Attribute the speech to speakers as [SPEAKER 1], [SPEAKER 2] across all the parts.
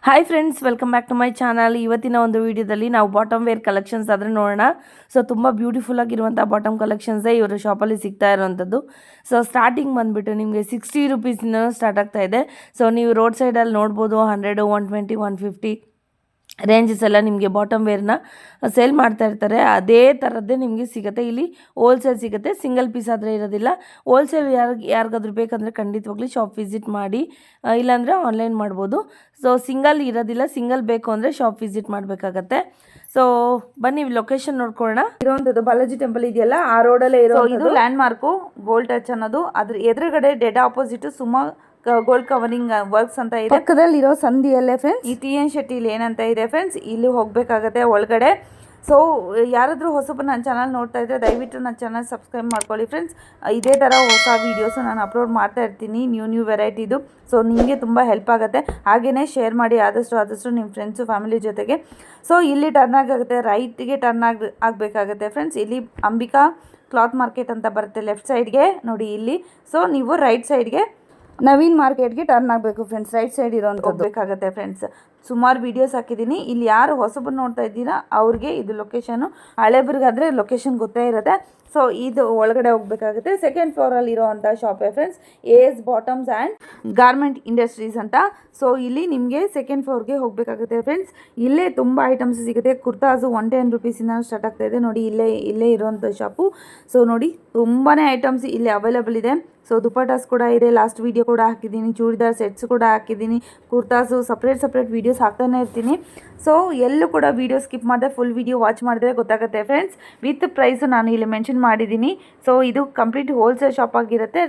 [SPEAKER 1] Hi friends, welcome back to my channel. ಇವತ್ತಿನ ಒಂದು ವಿಡಿಯೋದಲ್ಲಿ ನಾವು ಬಾಟಮ್ ವೇರ್ ಕಲೆಕ್ಷನ್ಸ್ ಆದರೆ ನೋಡೋಣ. ಸೊ ತುಂಬ ಬ್ಯೂಟಿಫುಲ್ ಆಗಿರುವಂಥ ಬಾಟಮ್ ಕಲೆಕ್ಷನ್ಸೇ ಇವರ ಶಾಪಲ್ಲಿ ಸಿಗ್ತಾ ಇರುವಂಥದ್ದು. ಸೊ ಸ್ಟಾರ್ಟಿಂಗ್ ಬಂದುಬಿಟ್ಟು ನಿಮಗೆ 60 ರುಪೀಸಿಂದ ಸ್ಟಾರ್ಟ್ ಆಗ್ತಾ ಇದೆ. ಸೊ ನೀವು ರೋಡ್ ಸೈಡಲ್ಲಿ ನೋಡ್ಬೋದು 100, 120, 150 ರೇಂಜಸ್ ಎಲ್ಲ ನಿಮಗೆ ಬಾಟಮ್ ವೇರ್ನ ಸೇಲ್ ಮಾಡ್ತಾ ಇರ್ತಾರೆ. ಅದೇ ಥರದ್ದೇ ನಿಮಗೆ ಸಿಗುತ್ತೆ. ಇಲ್ಲಿ ಹೋಲ್ಸೇಲ್ ಸಿಗುತ್ತೆ, ಸಿಂಗಲ್ ಪೀಸ್ ಆದರೆ ಇರೋದಿಲ್ಲ. ಹೋಲ್ಸೇಲ್ ಯಾರಿಗಾದ್ರೂ ಬೇಕಂದರೆ ಖಂಡಿತವಾಗ್ಲಿ ಶಾಪ್ ವಿಸಿಟ್ ಮಾಡಿ, ಇಲ್ಲಾಂದರೆ ಆನ್ಲೈನ್ ಮಾಡ್ಬೋದು. ಸೊ ಸಿಂಗಲ್ ಇರೋದಿಲ್ಲ, ಸಿಂಗಲ್ ಬೇಕು ಅಂದರೆ ಶಾಪ್ ವಿಸಿಟ್ ಮಾಡಬೇಕಾಗತ್ತೆ. ಸೊ ಬನ್ನಿ ಲೊಕೇಶನ್ ನೋಡ್ಕೊಳ್ಳೋಣ. ಇರುವಂಥದ್ದು ಬಾಲಾಜಿ ಟೆಂಪಲ್ ಇದೆಯಲ್ಲ, ಆ ರೋಡಲ್ಲೇ ಇರೋ ಇದು ಲ್ಯಾಂಡ್ ಮಾರ್ಕು ಗೋಲ್ಡ್ ಟಚ್ ಅನ್ನೋದು. ಅದ್ರ ಎದುರುಗಡೆ dead opposite Suma gold covering works ಅಂತ ಇದೆ. ಪಕ್ಕದಲ್ಲಿ ಇರೋ ಸಂಧಿಯಲ್ಲೇ ಫ್ರೆಂಡ್ಸ್ ಈ ಟಿ ಎನ್ ಶೆಟ್ಟಿಲಿ ಏನಂತ ಇದೆ ಫ್ರೆಂಡ್ಸ್, ಇಲ್ಲಿ ಹೋಗಬೇಕಾಗತ್ತೆ ಒಳಗಡೆ. ಸೊ ಯಾರಾದರೂ ಹೊಸಬ ನನ್ನ ಚಾನಲ್ ನೋಡ್ತಾ ಇದ್ದರೆ ದಯವಿಟ್ಟು ನನ್ನ ಚಾನಲ್ ಸಬ್ಸ್ಕ್ರೈಬ್ ಮಾಡ್ಕೊಳ್ಳಿ ಫ್ರೆಂಡ್ಸ್. ಇದೇ ಥರ ಹೊಸ ವೀಡಿಯೋಸು ನಾನು ಅಪ್ಲೋಡ್ ಮಾಡ್ತಾ ಇರ್ತೀನಿ, ನ್ಯೂ ವೆರೈಟಿದು. ಸೊ ನಿಮಗೆ ತುಂಬ ಹೆಲ್ಪ್ ಆಗುತ್ತೆ. ಹಾಗೆಯೇ ಶೇರ್ ಮಾಡಿ ಆದಷ್ಟು ನಿಮ್ಮ ಫ್ರೆಂಡ್ಸು ಫ್ಯಾಮಿಲಿ ಜೊತೆಗೆ. ಸೊ ಇಲ್ಲಿ ಟರ್ನ್ ಆಗುತ್ತೆ, ರೈಟಿಗೆ ಟರ್ನ್ ಆಗಬೇಕಾಗತ್ತೆ ಫ್ರೆಂಡ್ಸ್. ಇಲ್ಲಿ ಅಂಬಿಕಾ ಕ್ಲಾತ್ ಮಾರ್ಕೆಟ್ ಅಂತ ಬರುತ್ತೆ ಲೆಫ್ಟ್ ಸೈಡ್ಗೆ ನೋಡಿ ಇಲ್ಲಿ. ಸೊ ನೀವು ರೈಟ್ ಸೈಡ್ಗೆ ನವೀನ್ ಮಾರ್ಕೆಟ್ಗೆ ಟರ್ನ್ ಆಗಬೇಕು ಫ್ರೆಂಡ್ಸ್. ರೈಟ್ ಸೈಡ್ ಇರೋಂಥದ್ದು ಬೇಕಾಗುತ್ತೆ ಫ್ರೆಂಡ್ಸ್. ಸುಮಾರು ವೀಡಿಯೋಸ್ ಹಾಕಿದ್ದೀನಿ. ಇಲ್ಲಿ ಯಾರು ಹೊಸಬರು ನೋಡ್ತಾ ಇದ್ದೀರಾ ಅವ್ರಿಗೆ ಇದು ಲೊಕೇಶನು, ಹಳೇಬ್ರಿಗಾದರೆ ಲೊಕೇಶನ್ ಗೊತ್ತೇ ಇರುತ್ತೆ. ಸೊ ಇದು ಒಳಗಡೆ ಹೋಗಬೇಕಾಗುತ್ತೆ. ಸೆಕೆಂಡ್ ಫ್ಲೋರಲ್ಲಿ ಇರೋವಂಥ ಶಾಪೇ friends S bottoms and garment industries ಅಂತ. ಸೊ ಇಲ್ಲಿ ನಿಮಗೆ ಸೆಕೆಂಡ್ ಫ್ಲೋರ್ಗೆ ಹೋಗಬೇಕಾಗುತ್ತೆ ಫ್ರೆಂಡ್ಸ್. ಇಲ್ಲೇ ತುಂಬ ಐಟಮ್ಸ್ ಸಿಗುತ್ತೆ. ಕುರ್ತಾಸು 110 ರುಪೀಸಿಂದ ಸ್ಟಾರ್ಟ್ ಆಗ್ತಾ ಇದೆ ನೋಡಿ. ಇಲ್ಲೇ ಇರೋವಂಥ ಶಾಪು. ಸೊ ನೋಡಿ ತುಂಬಾ ಐಟಮ್ಸ್ ಇಲ್ಲಿ ಅವೈಲೇಬಲ್ ಇದೆ. ಸೊ ದುಪಟಾಸ್ ಕೂಡ ಇದೆ, ಲಾಸ್ಟ್ ವೀಡಿಯೋ ಕೂಡ ಹಾಕಿದ್ದೀನಿ. ಚೂಡಿದಾರ್ ಸೆಟ್ಸ್ ಕೂಡ ಹಾಕಿದ್ದೀನಿ. ಕುರ್ತಾಸು ಸಪ್ರೇಟ್ ವೀಡಿಯೋಸ್ ಹಾಕ್ತಾನೆ ಇರ್ತೀನಿ. ಸೊ ಎಲ್ಲೂ ಕೂಡ ವೀಡಿಯೋ ಸ್ಕಿಪ್ ಮಾಡಿದೆ ಫುಲ್ ವೀಡಿಯೋ ವಾಚ್ ಮಾಡಿದ್ರೆ ಗೊತ್ತಾಗುತ್ತೆ ಫ್ರೆಂಡ್ಸ್. ವಿತ್ ಪ್ರೈಸು ನಾನು ಇಲ್ಲಿ ಮೆನ್ಷನ್ ಮಾಡಿದ್ದೀನಿ. ಸೊ ಇದು ಕಂಪ್ಲೀಟ್ ಹೋಲ್ಸೇಲ್ ಶಾಪ್ ಆಗಿರುತ್ತೆ,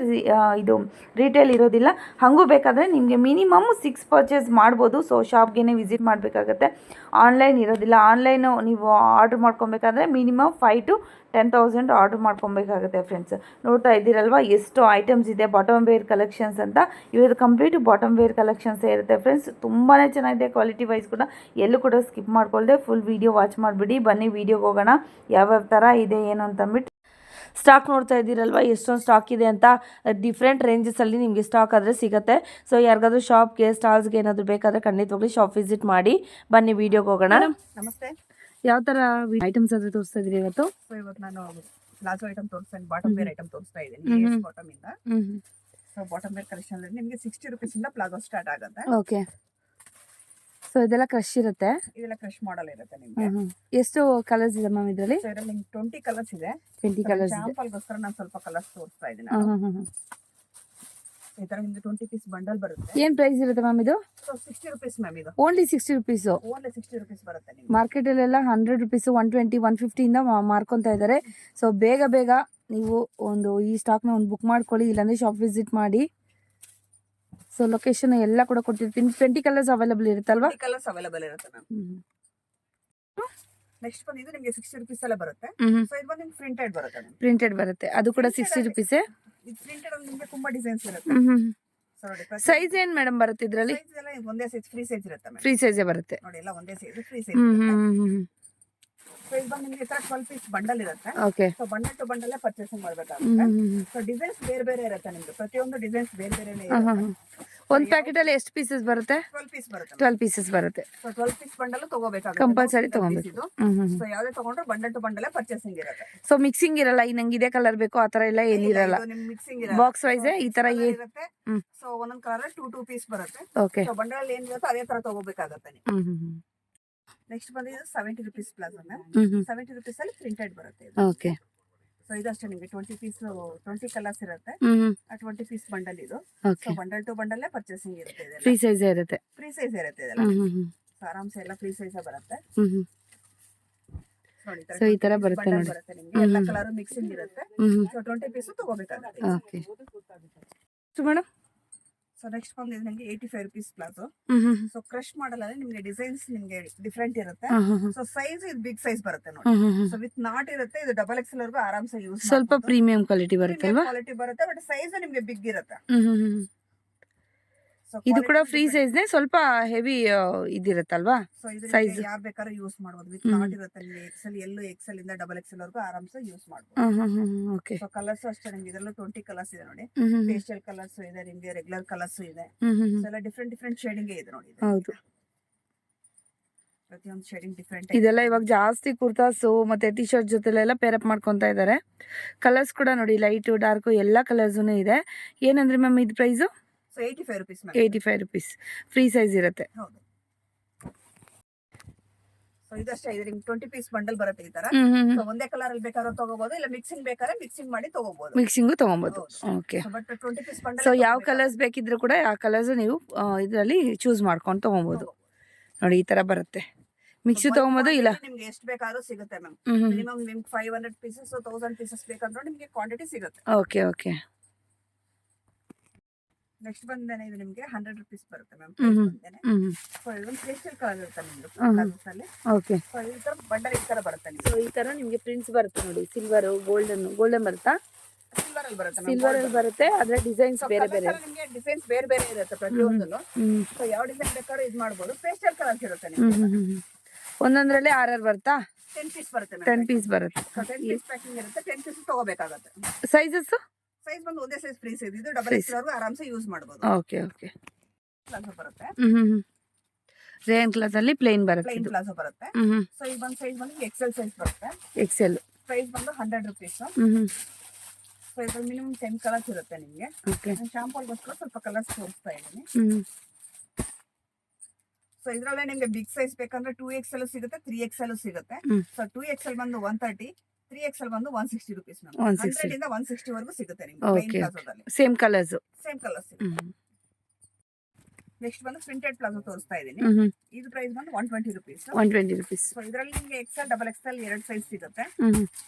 [SPEAKER 1] ಇದು ರಿಟೇಲ್ ಇರೋದಿಲ್ಲ. ಹಾಗೂ ಬೇಕಾದರೆ ನಿಮಗೆ ಮಿನಿಮಮ್ 6 ಪರ್ಚೇಸ್ ಮಾಡ್ಬೋದು. ಸೊ ಶಾಪ್ಗೆ ವಿಸಿಟ್ ಮಾಡಬೇಕಾಗತ್ತೆ, ಆನ್ಲೈನ್ ಇರೋದಿಲ್ಲ. ಆನ್ಲೈನು ನೀವು ಆರ್ಡ್ರ್ ಮಾಡ್ಕೊಬೇಕಾದ್ರೆ ಮಿನಿಮಮ್ 5 to 10,000 ಆರ್ಡ್ರ್ ಮಾಡ್ಕೊಬೇಕಾಗುತ್ತೆ ಫ್ರೆಂಡ್ಸ್. ನೋಡ್ತಾ ಇದ್ದೀರಲ್ವ ಎಷ್ಟು ಐಟಮ್ಸ್ ಇದೆ ಬಾಟಮ್ ವೇರ್ ಕಲೆಕ್ಷನ್ಸ್ ಅಂತ. ಇವ್ರದ್ದು ಕಂಪ್ಲೀಟ್ ಬಾಟಮ್ ವೇರ್ ಕಲೆಕ್ಷನ್ಸೇ ಇರುತ್ತೆ ಫ್ರೆಂಡ್ಸ್. ತುಂಬಾ ಚೆನ್ನಾಗಿದೆ, ಕ್ವಾಲಿಟಿ ವೈಸ್ ಕೂಡ. ಎಲ್ಲೂ ಕೂಡ ಸ್ಕಿಪ್ ಮಾಡ್ಕೊಳ್ದೆ ಫುಲ್ ವೀಡಿಯೋ ವಾಚ್ ಮಾಡಿಬಿಡಿ. ಬನ್ನಿ ವೀಡಿಯೋಗೆ ಹೋಗೋಣ, ಯಾವ್ಯಾವ ಥರ ಇದೆ ಏನು ಅಂತಂದ್ಬಿಟ್ಟು. ಸ್ಟಾಕ್ ನೋಡ್ತಾ ಇದ್ದೀರಲ್ವ ಎಷ್ಟೊಂದು ಸ್ಟಾಕ್ ಇದೆ ಅಂತ. ಡಿಫ್ರೆಂಟ್ ರೇಂಜಸಲ್ಲಿ ನಿಮಗೆ ಸ್ಟಾಕ್ ಆದರೆ ಸಿಗುತ್ತೆ. ಸೊ ಯಾರಿಗಾದ್ರೂ ಶಾಪ್ಗೆ ಸ್ಟಾಲ್ಸ್ಗೆ ಏನಾದರೂ ಬೇಕಾದರೆ ಖಂಡಿತವಾಗ್ಲಿ ಶಾಪ್ ವಿಸಿಟ್ ಮಾಡಿ. ಬನ್ನಿ ವೀಡಿಯೋಗೆ ಹೋಗೋಣ.
[SPEAKER 2] ನಮಸ್ತೆ.
[SPEAKER 1] ಯಾವ ಥರ ಐಟಮ್ಸ್ ಆದರೆ ತೋರಿಸ್ತಾ ಇದ್ದೀರಿ ಇವತ್ತು?
[SPEAKER 2] ಸೊ ಇವತ್ತು ನಾನು ಪ್ಲಾಜೋ ಐಟಮ್ ತೋರಿಸ್ತಾ ಇದ್ದೀನಿ, ಬಾಟಮ್ ವೇರ್ ಐಟಮ್ ತೋರಿಸ್ತಾ ಇದ್ದೀನಿ ಬಾಟಮ್ ಇಂದ. ಸೊ ಬಾಟಮ್ ವೇರ್ ಕಲೆಕ್ಷನ್ ಅಲ್ಲಿ ನಿಮಗೆ 60 ರುಪೀಸ್ ಇಂದ ಪ್ಲಾಜೋ ಸ್ಟಾರ್ಟ್ ಆಗುತ್ತೆ.
[SPEAKER 1] ಓಕೆ. ಸೊ ಇದೆಲ್ಲ ಕ್ರಶ್ ಇರುತ್ತೆ,
[SPEAKER 2] ಇದೆಲ್ಲ ಕ್ರಶ್ ಮಾಡಲ್ ಇರುತ್ತೆ ನಿಮಗೆ.
[SPEAKER 1] ಎಷ್ಟು ಕಲರ್ಸ್ ಇದೆ ಮ್ಯಾಮ್ ಇದರಲ್ಲಿ?
[SPEAKER 2] ಸೊ ಇದರಲ್ಲಿ 20 ಕಲರ್ಸ್ ಇದೆ.
[SPEAKER 1] 20 ಕಲರ್ಸ್ ಇದೆ.
[SPEAKER 2] ಸ್ಯಾಂಪಲ್ಗೋಸ್ಕರ ನಾನು ಸ್ವಲ್ಪ ಕಲರ್ಸ್ ತೋರಿಸ್ತಾ ಇದ್ದೀನಿ. ಈ ತರ ನಿಮಗೆ 20 ಪೀಸ್ ಬಂಡಲ್ ಬರುತ್ತೆ.
[SPEAKER 1] ಏನ್ ಪ್ರೈಸ್ ಇರುತ್ತೆ ಮ್ಯಾಮ್ ಇದು?
[SPEAKER 2] So 60 rupees ma'am. ಇದು
[SPEAKER 1] ಓನ್ಲಿ 60 ರುಪೀಸ್.
[SPEAKER 2] ಓನ್ಲಿ 60 ರುಪೀಸ್ ಬರುತ್ತೆ ನಿಮಗೆ.
[SPEAKER 1] ಮಾರ್ಕೆಟ್ ಅಲ್ಲೆಲ್ಲ 100 ರುಪೀಸ್, 120, 150 ಇಂದ ಮಾರ್ಕೊಂತಾ ಇದ್ದಾರೆ. ಸೊ ಬೇಗ ನೀವು ಈ ಸ್ಟಾಕ್ನ ಬುಕ್ ಮಾಡ್ಕೊಳ್ಳಿ, ಇಲ್ಲಾಂದ್ರೆ ಶಾಪ್ ವಿಸಿಟ್ ಮಾಡಿ. ಸೊ ಲೊಕೇಶನ್ ಎಲ್ಲ ಕೂಡ ಕೊಟ್ಟಿರ್ತೀನಿ. 20 ಕಲರ್ಸ್ ಅವೈಲೇಬಲ್ ಇರುತ್ತಲ್ವಾ?
[SPEAKER 2] ಕಲರ್ಸ್ ಅವೈಲೇಬಲ್ ಇರುತ್ತೆ ಮ್ಯಾಮ್. ನೆಕ್ಸ್ಟ್ ಬಂದು ಇದು ನಿಮಗೆ 60 ರುಪೀಸ್ ಎಲ್ಲ ಬರುತ್ತೆ. ಸೊ ಇದು ಬಂದು ಪ್ರಿಂಟೆಡ್ ಬರುತ್ತೆ.
[SPEAKER 1] ಪ್ರಿಂಟೆಡ್ ಬರುತ್ತೆ, ಅದು ಕೂಡ 60 ರುಪೀಸ್.
[SPEAKER 2] ಇದು ಪ್ರಿಂಟೆಡ್ ಅಲ್ಲಿ ನಿಮಗೆ ತುಂಬಾ ಡಿಸೈನ್ಸ್ ಇರುತ್ತೆ. ಸೊ ನೋಡಿ
[SPEAKER 1] ಸೈಜ್ ಏನ್ ಮೇಡಮ್ ಬರುತ್ತೆ ಇದರಲ್ಲಿ?
[SPEAKER 2] ಸೈಜ್ ಎಲ್ಲ ಒಂದೇ ಸೈಜ್, ಫ್ರೀ ಸೈಜ್ ಇರುತ್ತೆ ಮ್ಯಾಮ್.
[SPEAKER 1] ಫ್ರೀ ಸೈಜೇ ಬರುತ್ತೆ
[SPEAKER 2] ನೋಡಿ, ಎಲ್ಲ ಒಂದೇ ಸೈಜ್, ಫ್ರೀ ಸೈಜ್ ಇರುತ್ತೆ. ಸೊ ಇದು ಬಂದು ನಿಮಗೆ 12 ಪೀಸ್ ಬಂಡಲ್ ಇರುತ್ತೆ.
[SPEAKER 1] Okay.
[SPEAKER 2] So bundle to bundle purchasing ಮಾಡಬೇಕಾಗುತ್ತೆ. ಸೊ ಡಿಸೈನ್ಸ್ ಬೇರೆ ಇರುತ್ತೆ ನಿಮ್ದು. ಪ್ರತಿಯೊಂದು ಡಿಸೈನ್ಸ್ ಬೇರೆನೇ ಇರುತ್ತೆ.
[SPEAKER 1] ಒಂದು ಪ್ಯಾಕೆಟ್ ಅಲ್ಲಿ ಎಷ್ಟು ಪೀಸಸ್ ಬರುತ್ತೆ?
[SPEAKER 2] 12 ಪೀಸ್ ಬರುತ್ತೆ.
[SPEAKER 1] 12 ಪೀಸಸ್ ಬರುತ್ತೆ.
[SPEAKER 2] ಸೊ 12 ಪೀಸ್ ಬಂಡಲ್ ತಗೋಬೇಕಾಗುತ್ತೆ,
[SPEAKER 1] ಕಂಪಲ್ಸರಿ ತಗೋಬೇಕು.
[SPEAKER 2] ಸೊ ಯಾವ್ದೇ ತಗೊಂಡ್ರೆ ಬಂಡಲ್ ಟು ಬಂಡಲ್ ಪರ್ಚೇಸಿಂಗ್ ಇರುತ್ತೆ.
[SPEAKER 1] ಸೊ ಮಿಕ್ಸಿಂಗ್ ಇರಲ್ಲ, ಈ ನಂಗೆ ಇದೇ ಕಲರ್ ಬೇಕು ಆ ತರ ಎಲ್ಲ ಏನಿರಲ್ಲ.
[SPEAKER 2] ಮಿಕ್ಸಿಂಗ್
[SPEAKER 1] ಬಾಕ್ಸ್ ವೈಸ್ ಈ ತರ
[SPEAKER 2] ಇರುತ್ತೆ. ಸೊ ಒಂದೊಂದ್ ಕಲರ್ 2 ಪೀಸ್ ಬರುತ್ತೆ.
[SPEAKER 1] ಓಕೆ.
[SPEAKER 2] ಸೊ ಬಂಡಲ್ ಏನಿರುತ್ತೆ ಅದೇ ತರ ತಗೋಬೇಕಾಗುತ್ತೆ ನೀವು. ನೆಕ್ಸ್ಟ್ ಬಂದಿದ್ದು 70 ರುಪೀಸ್ ಪ್ಲಾಜೋ. 70 ರುಪೀಸ್ ಅಲ್ಲಿ ಪ್ರಿಂಟೆಡ್ ಬರುತ್ತೆ.
[SPEAKER 1] ಓಕೆ.
[SPEAKER 2] ಸೊ ಇದಷ್ಟೇ ನಿಮಗೆ 20 ಪೀಸ್, 20 ಕಲರ್ಸ್ ಇರುತ್ತೆ. 20 ಪೀಸ್ ಬಂಡಲ್ ಇದು. So bundle to bundle purchasing ಇರುತ್ತೆ.
[SPEAKER 1] ಫ್ರೀ ಸೈಜ್ ಇರುತ್ತೆ.
[SPEAKER 2] ಫ್ರೀ ಸೈಜ್ ಇರುತ್ತೆ ಇದೆಲ್ಲ. ಸೊ ಆರಾಮ್ಸೆ ಎಲ್ಲ ಫ್ರೀ ಸೈಜ್ ಬರುತ್ತೆ.
[SPEAKER 1] ಸೊ ಈ ತರ ಬರುತ್ತೆ ನೋಡಿ.
[SPEAKER 2] ನಿಮಗೆ ಎಲ್ಲ ಕಲರ್ ಮಿಕ್ಸಿಂಗ್ ಇರುತ್ತೆ. ಸೊ 20 ಪೀಸ್ ತಗೋಬೇಕಾಗುತ್ತೆ.
[SPEAKER 1] Okay. So madam,
[SPEAKER 2] so next ಬಂದು ನಿಮಗೆ 85 rupees palazzo. So crush model ಅಲ್ಲಿ ನಿಮಗೆ ಡಿಸೈನ್ಸ್ ನಿಮಗೆ ಡಿಫ್ರೆಂಟ್ ಇರುತ್ತೆ. ಸೊ ಸೈಜ್ ಇದು ಬಿಗ್ ಸೈಜ್ ಬರುತ್ತೆ ನೋಡಿ. ಸೊ ವಿತ್ ನಾಟ್ ಇರುತ್ತೆ. ಇದು ಡಬಲ್ ಎಕ್ಸೆಲ್ ವರೆಗೂ ಆರಾಮ್ಸೆ ಯೂಸ್
[SPEAKER 1] ಸ್ವಲ್ಪ ಪ್ರೀಮಿಯಂ ಕ್ವಾಲಿಟಿ ಬರುತ್ತೆ ಅಲ್ವಾ?
[SPEAKER 2] ಕ್ವಾಲಿಟಿ ಬರುತ್ತೆ, ಬಟ್ ಸೈಜ್ ನಿಮಗೆ ಬಿಗ್ ಇರುತ್ತೆ.
[SPEAKER 1] ಇದು ಕೂಡ ಫ್ರೀ ಸೈಜ್ ನೇ, ಸ್ವಲ್ಪ ಹೆವಿ ಇದಿರುತ್ತಲ್ವಾ?
[SPEAKER 2] ಸೊ ಸೈಜ್ ಯಾರು ಬೇಕಾದ್ರೂ ಯೂಸ್ ಮಾಡಬಹುದು. ವಿತ್ ನಾಟ್ ಇರುತ್ತೆ ನಿಮಗೆ. ಎಕ್ಸೆಲ್, ಎಲ್ಲೂ ಎಕ್ಸೆಲ್ ಇಂದ ಡಬಲ್ ಎಕ್ಸೆಲ್ ವರೆಗೂ ಆರಾಮ್ಸೆ ಯೂಸ್ ಮಾಡಬಹುದು.
[SPEAKER 1] ಓಕೆ.
[SPEAKER 2] ಸೊ ಕಲರ್ಸ್ ಅಷ್ಟೇ ನಿಮಗೆ ಇದರಲ್ಲೂ 20 ಕಲರ್ಸ್ ಇದೆ ನೋಡಿ. ಪೇಸ್ಟಲ್ ಕಲರ್ಸ್ ಇದೆ, ನಿಮಗೆ ರೆಗ್ಯುಲರ್ ಕಲರ್ಸ್ ಇದೆ. ಸೊ ಎಲ್ಲ ಡಿಫ್ರೆಂಟ್ ಶೇಡಿಂಗ್ ಇದೆ ನೋಡಿ.
[SPEAKER 1] ಹೌದು.
[SPEAKER 2] ಪ್ರತಿಯೊಂದು ಶೇಡಿಂಗ್ ಡಿಫ್ರೆಂಟ್.
[SPEAKER 1] ಇದೆಲ್ಲ ಇವಾಗ ಜಾಸ್ತಿ ಕುರ್ತಾಸು ಮತ್ತೆ ಟಿ ಶರ್ಟ್ ಜೊತೆಲೆಲ್ಲ ಪೇರಪ್ ಮಾಡ್ಕೊತಾ ಇದ್ದಾರೆ. ಕಲರ್ಸ್ ಕೂಡ ನೋಡಿ, ಲೈಟು ಡಾರ್ಕು ಎಲ್ಲ ಕಲರ್ಸೂ ಇದೆ. ಏನಂದ್ರೆ ಮ್ಯಾಮ್ ಇದು price?
[SPEAKER 2] So 85 rupees ma'am.
[SPEAKER 1] 85 rupees. Free size ಇರುತ್ತೆ.
[SPEAKER 2] ಹೌದು. ಸೊ ಇದಷ್ಟೇ, ಇದು ನಿಮ್ಗೆ 20 ಪೀಸ್ ಬಂಡಲ್ ಬರುತ್ತೆ ಈ ತರ. ಸೊ ಒಂದೇ ಕಲರ್ ಅಲ್ಲಿ ಬೇಕಾದ್ರೂ ತಗೋಬಹುದು, ಇಲ್ಲ ಮಿಕ್ಸಿಂಗ್ ಬೇಕಾದ್ರೆ ಮಿಕ್ಸಿಂಗ್ ಮಾಡಿ ತಗೋಬಹುದು.
[SPEAKER 1] ಮಿಕ್ಸಿಂಗು ತಗೊಬೋದು. Okay.
[SPEAKER 2] But 20 piece bundle.
[SPEAKER 1] So ಯಾವ ಕಲರ್ಸ್ ಬೇಕಿದ್ರು ಕೂಡ ಆ ಕಲರ್ಸ್ ನೀವು ಇದರಲ್ಲಿ ಚೂಸ್ ಮಾಡ್ಕೊಂಡು ತಗೊಬೋದು. ನೋಡಿ ಈ ತರ ಬರುತ್ತೆ. ಮಿಕ್ಸಿ ತಗೊಬೋದು, ಇಲ್ಲ
[SPEAKER 2] ನಿಮ್ಗೆ ಎಷ್ಟು ಬೇಕಾದ್ರೂ ಸಿಗುತ್ತೆ ಮ್ಯಾಮ್. ಮಿನಿಮಮ್ ನಿಮ್ಗೆ 500 ಪೀಸಸ್ 1000 ಪೀಸಸ್ ಬೇಕಂದ್ರೆ ನಿಮ್ಗೆ ಕ್ವಾಂಟಿಟಿ ಸಿಗುತ್ತೆ.
[SPEAKER 1] Okay okay.
[SPEAKER 2] ನೆಕ್ಸ್ಟ್ ಬಂದೇನೆ ಇದು ನಿಮ್ಗೆ 100 rupees ಬರುತ್ತೆ ಮ್ಯಾಮ್. ಸೊ ಇದೊಂದು ಪೇಸ್ಟಲ್ ಕಲರ್ ಇರುತ್ತೆ ನಿಮ್ಗೆ.
[SPEAKER 1] ಓಕೆ.
[SPEAKER 2] ಸೊ ಈ ತರ ಬಂಡಲ್ ಈ ತರ ಬರುತ್ತೆ ನಿಮ್ಗೆ.
[SPEAKER 1] ಸೊ ಈ ತರ ನಿಮ್ಗೆ ಪ್ರಿಂಟ್ಸ್ ಬರುತ್ತೆ ನೋಡಿ, ಸಿಲ್ವರ್, ಗೋಲ್ಡನ್ ಬರುತ್ತಾ?
[SPEAKER 2] ಸಿಲ್ವರ್ ಅಲ್ಲಿ ಬರುತ್ತೆ.
[SPEAKER 1] ಸಿಲ್ವರ್ ಅಲ್ಲಿ ಬರುತ್ತೆ, ಆದ್ರೆ ಡಿಸೈನ್ಸ್ ಬೇರೆ ಬೇರೆ.
[SPEAKER 2] ನಿಮ್ಗೆ ಡಿಸೈನ್ಸ್ ಬೇರೆ ಬೇರೆ ಇರುತ್ತೆ ಪ್ರತಿಯೊಂದಲ್ಲೂ. ಸೊ ಯಾವ ಡಿಸೈನ್ ಬೇಕಾದ್ರೂ ಇದು ಮಾಡಬಹುದು. ಪೇಸ್ಟಲ್ ಕಲರ್ಸ್ ಇರುತ್ತೆ ನಿಮ್ಗೆ.
[SPEAKER 1] ಒಂದೊಂದ್ರಲ್ಲಿ 6 ಬರುತ್ತಾ?
[SPEAKER 2] 10 ಪೀಸ್ ಬರುತ್ತೆ.
[SPEAKER 1] 10 ಪೀಸ್ ಬರುತ್ತೆ.
[SPEAKER 2] 10 ಪೀಸ್ ಪ್ಯಾಕಿಂಗ್ ಇರುತ್ತೆ. 10 ಪೀಸ್ ತಗೋಬೇಕಾಗುತ್ತೆ.
[SPEAKER 1] ಸೈಜಸ್?
[SPEAKER 2] ಸೈಜ್ ಬಂದು ಒಂದೇ ಸೈಜ್ ಫ್ರೀ ಸೈಜ್. ಇದು ಡಬಲ್ ಎಕ್ಸ್ ವರೆಗೂ ಆರಾಮ್ಸೆ ಯೂಸ್ ಮಾಡಬಹುದು.
[SPEAKER 1] Okay okay.
[SPEAKER 2] ಪ್ಲಾಜೋ ಬರುತ್ತೆ.
[SPEAKER 1] ರೇನ್ ಕ್ಲಾತ್ ಅಲ್ಲಿ ಪ್ಲೇನ್ ಬರುತ್ತೆ.
[SPEAKER 2] ಪ್ಲೇನ್ ಪ್ಲಾಜೋ ಬರುತ್ತೆ. ಸೊ ಈ ಒಂದು ಸೈಜ್ ಬಂದು ಎಕ್ಸೆಲ್ ಸೈಜ್ ಬರುತ್ತೆ.
[SPEAKER 1] ಎಕ್ಸೆಲ್
[SPEAKER 2] ಪ್ರೈಸ್ ಬಂದು 100 rupees. ಸೊ ಇದ್ರಲ್ಲಿ ಮಿನಿಮಮ್ 10 ಕಲರ್ಸ್ ಇರುತ್ತೆ ನಿಮ್ಗೆ.
[SPEAKER 1] ಓಕೆ.
[SPEAKER 2] ಶಾಂಪಲ್ಗೋಸ್ಕರ ಸ್ವಲ್ಪ ಕಲರ್ಸ್ ತೋರಿಸ್ತಾ ಇದ್ದೀನಿ. ಸೊ ಇದ್ರಲ್ಲೇ ನಿಮ್ಗೆ ಬಿಗ್ ಸೈಜ್ ಬೇಕಂದ್ರೆ 2XL ಸಿಗುತ್ತೆ, 3XL ಸಿಗುತ್ತೆ. ಸೊ 2XL ಬಂದು 130, 3XL ಬಂದು 160 rupees. 100 ಇಂದ 160 ವರೆಗೂ ಸಿಗುತ್ತೆ ನಿಮ್ಗೆ ಪ್ಲೇನ್ ಪ್ಲಾಜೋದಲ್ಲಿ.
[SPEAKER 1] Same colours.
[SPEAKER 2] ಸೇಮ್ ಕಲರ್ಸ್ ಸಿಗುತ್ತೆ. ನೆಕ್ಸ್ಟ್ ಬಂದು ಪ್ರಿಂಟೆಡ್ ಪ್ಲಾಜೋ ತೋರಿಸ್ತಾ ಇದ್ದೀನಿ. ಇದು ಪ್ರೈಸ್ ಬಂದು 120 rupees.
[SPEAKER 1] 120 rupees.
[SPEAKER 2] ಸೊ ಇದರಲ್ಲಿ ನಿಮ್ಗೆ ಎಕ್ಸೆಲ್, ಡಬಲ್ ಎಕ್ಸೆಲ್ 2 ಸೈಜ್ ಸಿಗುತ್ತೆ.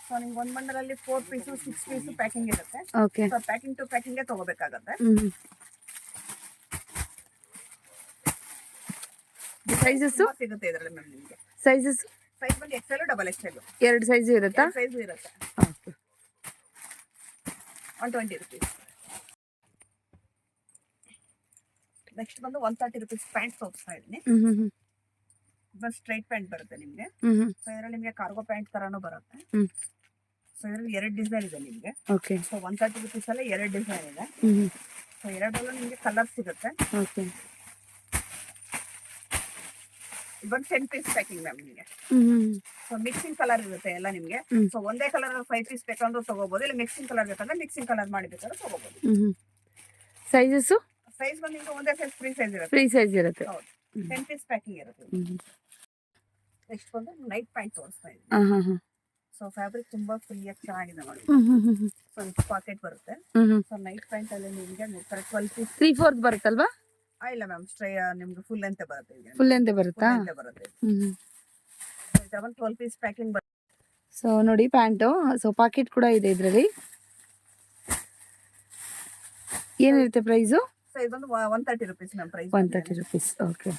[SPEAKER 2] ಸೊ ನಿಮ್ಗೆ ಒಂದ್ ಬಂಡಲ್ ಅಲ್ಲಿ 4 ಪೀಸ್ 6 ಪೀಸ್ ಪ್ಯಾಕಿಂಗ್ ಇರುತ್ತೆ.
[SPEAKER 1] Okay.
[SPEAKER 2] So packing to packing ತಗೋಬೇಕಾಗುತ್ತೆ.
[SPEAKER 1] ಸೈಜಸ್
[SPEAKER 2] ಸಿಗುತ್ತೆ ಇದರಲ್ಲಿ ಮ್ಯಾಮ್ ನಿಮಗೆ.
[SPEAKER 1] ಸೈಜಸ್
[SPEAKER 2] ಸೈಜ್ ಬಂದು ಎಕ್ಸೆಲ್, ಡಬಲ್ ಎಕ್ಸೆಲ್
[SPEAKER 1] 2 ಸೈಜ್ ಇರುತ್ತಾ?
[SPEAKER 2] ಸೈಜ್ ಇರುತ್ತೆ.
[SPEAKER 1] ಓಕೆ.
[SPEAKER 2] 120 rupees. ನೆಕ್ಸ್ಟ್ ಬಂದು 130 rupees ಪ್ಯಾಂಟ್ ತೋರಿಸ್ತಾ ಇದ್ದೀನಿ. ಬಸ್ ಸ್ಟ್ರೈಟ್ ಪ್ಯಾಂಟ್ ಬರುತ್ತೆ ನಿಮ್ಗೆ. ಸೊ ಇದರಲ್ಲಿ ನಿಮ್ಗೆ ಕಾರ್ಗೋ ಪ್ಯಾಂಟ್ ತರಾನು ಬರುತ್ತೆ. ಸೊ ಇದರಲ್ಲಿ 2 ಡಿಸೈನ್ ಇದೆ ನಿಮ್ಗೆ.
[SPEAKER 1] ಓಕೆ.
[SPEAKER 2] ಸೊ 130 rupees ಅಲ್ಲಿ 2 ಡಿಸೈನ್ ಇದೆ. ಸೊ ಎರಡರಲ್ಲೂ ನಿಮ್ಗೆ ಕಲರ್ ಸಿಗುತ್ತೆ.
[SPEAKER 1] ಓಕೆ.
[SPEAKER 2] ಬಂದು 10 ಪೀಸ್ ಪ್ಯಾಕಿಂಗ್ ಮ್ಯಾಮ್ ನಿಮಗೆ. ಸೊ ಮಿಕ್ಸಿಂಗ್ ಕಲರ್ ಇರುತ್ತೆ ಎಲ್ಲ ನಿಮ್ಗೆ. ಸೊ ಒಂದೇ ಕಲರ್ 5 ಪೀಸ್ ಬೇಕಂದ್ರೂ ತಗೋಬಹುದು, ಇಲ್ಲ ಮಿಕ್ಸಿಂಗ್ ಕಲರ್ ಬೇಕಂದ್ರೆ ಮಿಕ್ಸಿಂಗ್ ಕಲರ್ ಮಾಡಿ ಬೇಕಾದ್ರೆ ತಗೋಬಹುದು.
[SPEAKER 1] ಸೈಜಸ್?
[SPEAKER 2] ಸೈಜ್ ಬಂದು ನಿಮ್ಗೆ ಒಂದೇ ಸೈಜ್ ಫ್ರೀ ಸೈಜ್ ಇರುತ್ತೆ.
[SPEAKER 1] ಫ್ರೀ ಸೈಜ್ ಇರುತ್ತೆ.
[SPEAKER 2] ಹೌದು. 10 ಪೀಸ್ ಪ್ಯಾಕಿಂಗ್ ಇರುತ್ತೆ. ನೆಕ್ಸ್ಟ್ ಬಂದು ನೈಟ್ ಪ್ಯಾಂಟ್ ತೋರಿಸ್ತಾ ಇದ್ದೀನಿ. ಸೊ ಫ್ಯಾಬ್ರಿಕ್ ತುಂಬಾ ಫ್ರೀಯಾಗಿ ಚೆನ್ನಾಗಿದೆ ನೋಡಿ. ಸೊ ಇದು ಪಾಕೆಟ್ ಬರುತ್ತೆ. ಸೊ ನೈಟ್ ಪ್ಯಾಂಟ್ ಅಲ್ಲಿ ನಿಮ್ಗೆ 12 ಪೀಸ್ 3/4
[SPEAKER 1] ಬರುತ್ತಲ್ವಾ?
[SPEAKER 2] ಇಲ್ಲ ಮ್ಯಾಮ್, ನಿಮ್ಗೆ ಫುಲ್ ಲೆಂತ್ ಬರುತ್ತೆ. ಈಗ
[SPEAKER 1] ಫುಲ್ ಲೆಂತ್ ಬರುತ್ತಾ?
[SPEAKER 2] ಬರುತ್ತೆ. ಇದರ ಒಂದು 12 ಪೀಸ್ ಪ್ಯಾಕಿಂಗ್ ಬರುತ್ತೆ.
[SPEAKER 1] ಸೊ ನೋಡಿ ಪ್ಯಾಂಟು. ಸೊ ಪಾಕೆಟ್ ಕೂಡ ಇದೆ ಇದರಲ್ಲಿ. ಏನಿರುತ್ತೆ ಪ್ರೈಸು?
[SPEAKER 2] ಸೊ ಇದು ಬಂದು 130 rupees ma'am price.
[SPEAKER 1] 130 rupees. Okay.